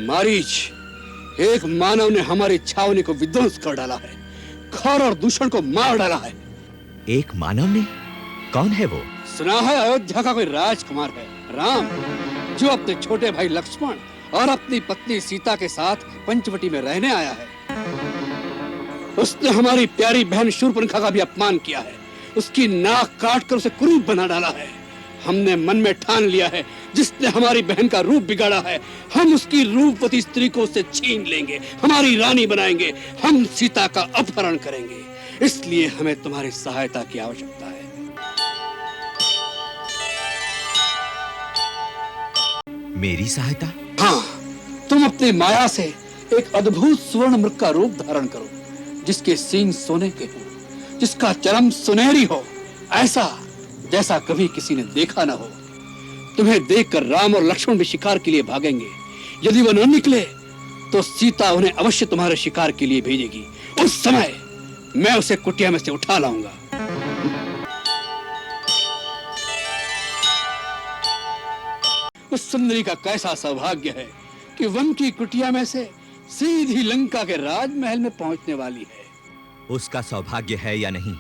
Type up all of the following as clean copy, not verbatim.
मारीच, एक मानव ने हमारी छावनी को विध्वंस कर डाला है, खर और दूषण को मार डाला है। एक मानव ने? कौन है वो? सुना है अयोध्या का कोई राजकुमार है, राम, जो अपने छोटे भाई लक्ष्मण और अपनी पत्नी सीता के साथ पंचवटी में रहने आया है। उसने हमारी प्यारी बहन शूर्पणखा का भी अपमान किया है, उसकी नाक काट कर उसे कुरूप बना डाला है। हमने मन में ठान लिया है, जिसने हमारी बहन का रूप बिगाड़ा है, हम उसकी रूपवती स्त्री को उससे छीन लेंगे, हमारी रानी बनाएंगे, हम सीता का अपहरण करेंगे। इसलिए हमें तुम्हारी सहायता की आवश्यकता है। मेरी सहायता? हाँ, तुम अपनी माया से एक अद्भुत स्वर्ण मृग का रूप धारण करो, जिसके सींग सोने के हो, जिसका चरम सुनहरी हो, ऐसा जैसा कभी किसी ने देखा ना हो। तुम्हें देखकर राम और लक्ष्मण भी शिकार के लिए भागेंगे। यदि वो न निकले तो सीता उन्हें अवश्य तुम्हारे शिकार के लिए भेजेगी। उस समय मैं उसे कुटिया में से उठा लाऊंगा। उस सुंदरी का कैसा सौभाग्य है कि वन की कुटिया में से सीधी लंका के राजमहल में पहुंचने वाली है। उसका सौभाग्य है या नहीं,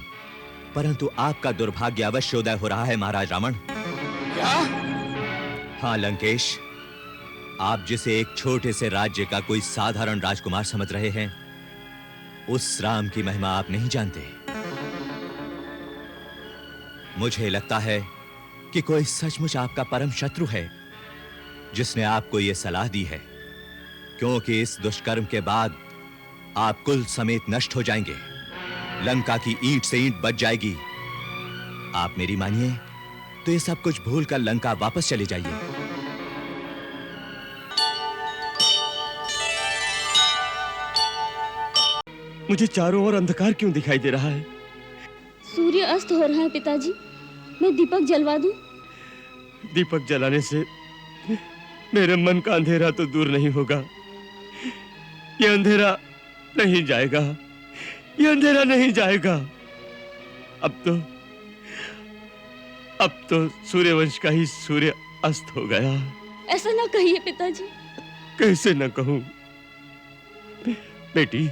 परंतु आपका दुर्भाग्य अवश्य उदय हो रहा है महाराज रावण। क्या? हाँ लंकेश, आप जिसे एक छोटे से राज्य का कोई साधारण राजकुमार समझ रहे हैं, उस राम की महिमा आप नहीं जानते। मुझे लगता है कि कोई सचमुच आपका परम शत्रु है, जिसने आपको यह सलाह दी है, क्योंकि इस दुष्कर्म के बाद आप कुल समेत नष्ट हो जाएंगे। लंका की ईंट से ईंट बच जाएगी। आप मेरी मानिए तो ये सब कुछ भूलकर लंका वापस चले जाइए। मुझे चारों ओर अंधकार क्यों दिखाई दे रहा है? सूर्य अस्त हो रहा है पिताजी, मैं दीपक जलवा दूं? दीपक जलाने से मेरे मन का अंधेरा तो दूर नहीं होगा। ये अंधेरा नहीं जाएगा, ये अंधेरा नहीं जाएगा। अब तो सूर्यवंश का ही सूर्य अस्त हो गया। ऐसा ना कहिए पिताजी। कैसे न कहूं बेटी,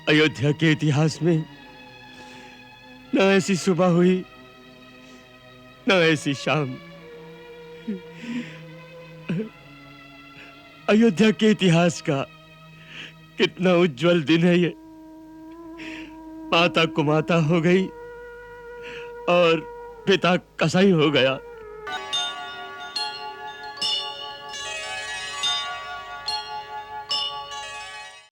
अयोध्या के इतिहास में न ऐसी सुबह हुई, न ऐसी शाम। अयोध्या के इतिहास का कितना उज्जवल दिन है ये। माता कुमाता हो गई और पिता कसाई हो गया।